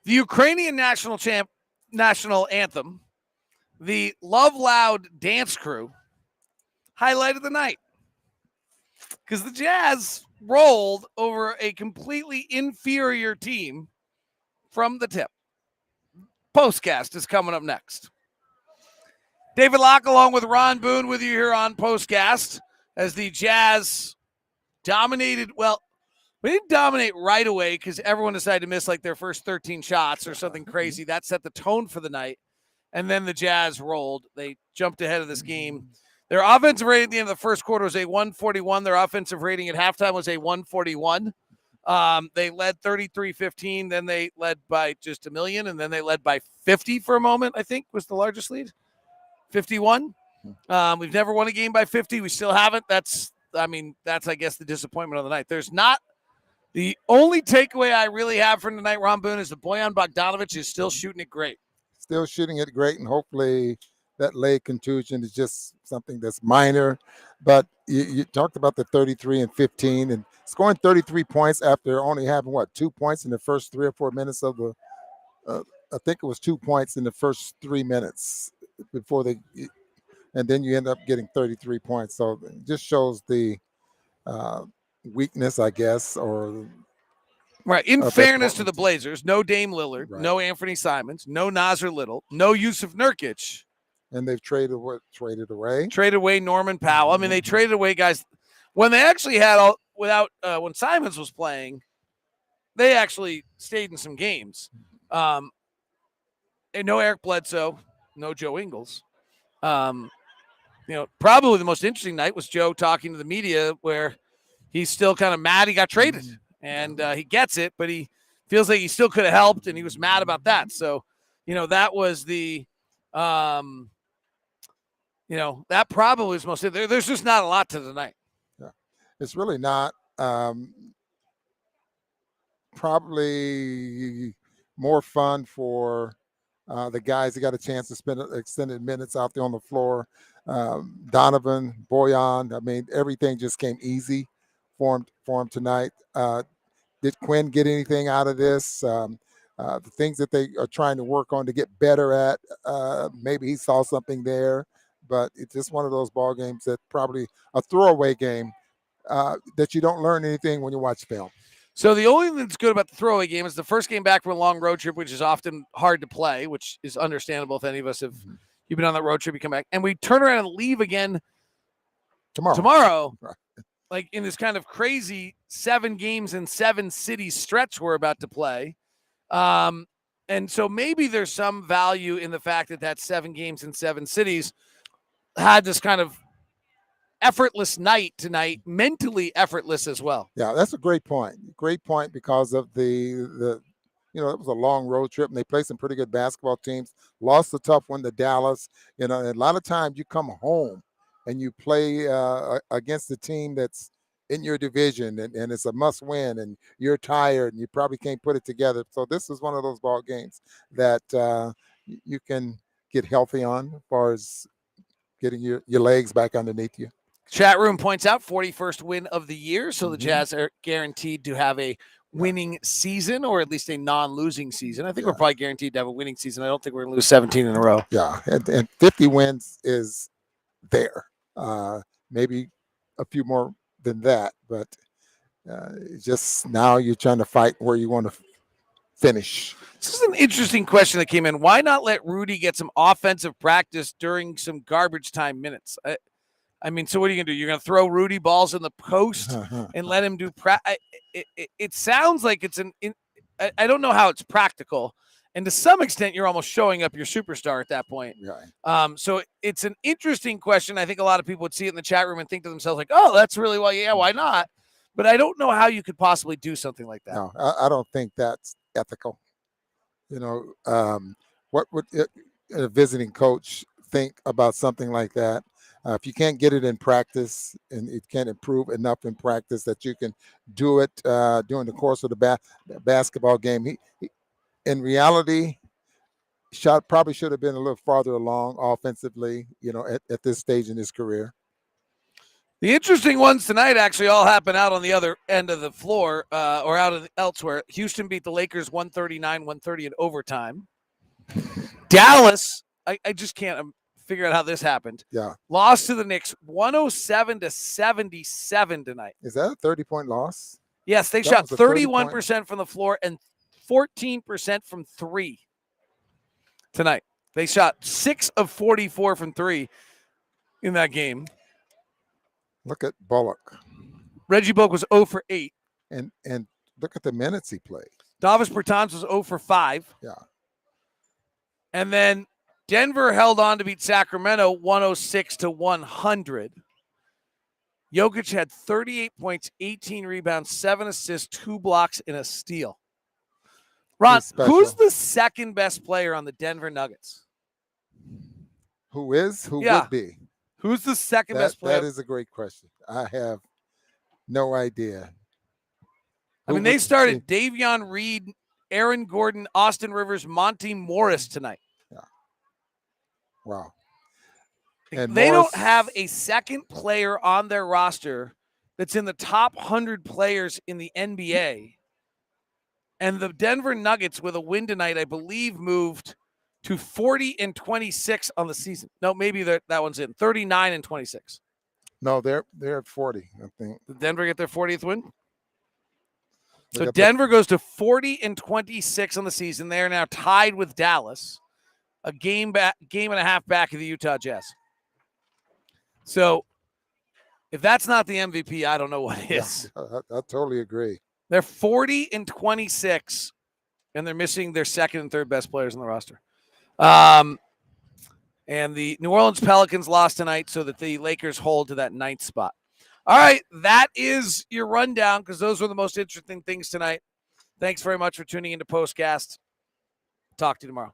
The Ukrainian national anthem, the Love Loud dance crew, highlighted the night because the Jazz rolled over a completely inferior team from the tip. Postcast is coming up next. David Locke along with Ron Boone with you here on Postcast as the Jazz dominated. Well, we didn't dominate right away because everyone decided to miss like their first 13 shots or something crazy. That set the tone for the night. And then the Jazz rolled. They jumped ahead of this game. Their offensive rating at the end of the first quarter was a 141. Their offensive rating at halftime was a 141. They led 33-15. Then they led by just a million. And then they led by 50 for a moment, I think, was the largest lead. 51. We've never won a game by 50. We still haven't. That's, I guess, the disappointment of the night. There's not the only takeaway I really have from tonight, Ron Boone, is that Bojan Bogdanovic is still shooting it great. Still shooting it great, and hopefully that leg contusion is just something that's minor. But you talked about the 33 and 15 and scoring 33 points after only having, 2 points in the first 3 or 4 minutes of the I think it was 2 points in the first 3 minutes before and then you end up getting 33 points. So it just shows the weakness, I guess, or right. In fairness to the Blazers, no Dame Lillard, right. No Anthony Simons, no Nasir Little, no Yusuf Nurkic. And they've traded away Norman Powell. I mean, they traded away guys when they actually had when Simons was playing, they actually stayed in some games. And no Eric Bledsoe, no Joe Ingles. Probably the most interesting night was Joe talking to the media where he's still kind of mad he got traded. And he gets it, but he feels like he still could have helped, and he was mad about that. So, that was the that probably was most of it. There's just not a lot to tonight. Yeah, it's really not. Probably more fun for the guys that got a chance to spend extended minutes out there on the floor. Donovan, Bojan, everything just came easy for him tonight. Did Quinn get anything out of this? The things that they are trying to work on to get better at, maybe he saw something there. But it's just one of those ball games that probably a throwaway game that you don't learn anything when you watch film. So the only thing that's good about the throwaway game is the first game back from a long road trip, which is often hard to play, which is understandable if any of us have you've been on that road trip, you come back. And we turn around and leave again tomorrow. Right. Like in this kind of crazy 7 games in 7 cities stretch we're about to play. And so maybe there's some value in the fact that 7 games in 7 cities had this kind of effortless night tonight, mentally effortless as well. Yeah, that's a great point. Great point because of the it was a long road trip and they played some pretty good basketball teams. Lost a tough one to Dallas. And a lot of times you come home and you play against the team that's in your division and it's a must win and you're tired and you probably can't put it together. So this is one of those ball games that you can get healthy on as far as getting your legs back underneath you. Chat room points out 41st win of the year. So the Jazz are guaranteed to have a winning season or at least a non-losing season. I think we're probably guaranteed to have a winning season. I don't think we're going to lose 17 in a row. Yeah, and 50 wins is there. Maybe a few more than that, but just now you're trying to fight where you want to finish. This is an interesting question that came in. Why not let Rudy get some offensive practice during some garbage time minutes? So what are you going to do? You're going to throw Rudy balls in the post and let him do it sounds like it's I don't know how it's practical. And to some extent, you're almost showing up your superstar at that point. Right. So it's an interesting question. I think a lot of people would see it in the chat room and think to themselves like, oh, that's really why not? But I don't know how you could possibly do something like that. No, I don't think that's ethical. What would a visiting coach think about something like that? If you can't get it in practice and it can't improve enough in practice that you can do it during the course of the basketball game, he in reality, shot probably should have been a little farther along offensively, at this stage in his career. The interesting ones tonight actually all happen out on the other end of the floor or out of elsewhere. Houston beat the Lakers 139-130 in overtime. Dallas, I just can't figure out how this happened. Yeah. Lost to the Knicks 107-77 tonight. Is that a 30-point loss? Yes, they shot 31% from the floor and 14% from three tonight. They shot 6 of 44 from three in that game. Look at Bullock. Reggie Bullock was 0 for 8. And look at the minutes he played. Davis Bertans was 0 for 5. Yeah. And then Denver held on to beat Sacramento 106-100. Jokic had 38 points, 18 rebounds, 7 assists, 2 blocks, and a steal. Ron, who's the second best player on the Denver Nuggets? Who would be? Who's the second best player? That is a great question. I have no idea. I mean, they started Davion Reed, Aaron Gordon, Austin Rivers, Monty Morris tonight. Yeah. Wow. And they don't have a second player on their roster that's in the top 100 players in the NBA. And the Denver Nuggets, with a win tonight, I believe moved to 40-26 on the season. No, maybe that one's in 39-26. No, they're at 40, I think. Did Denver get their 40th win? So Denver goes to 40-26 on the season. They are now tied with Dallas, a game and a half back of the Utah Jazz. So if that's not the MVP, I don't know what is. Yeah, I totally agree. They're 40-26, and they're missing their second and third best players on the roster. And the New Orleans Pelicans lost tonight so that the Lakers hold to that 9th spot. All right, that is your rundown because those were the most interesting things tonight. Thanks very much for tuning into POSTCAST. Talk to you tomorrow.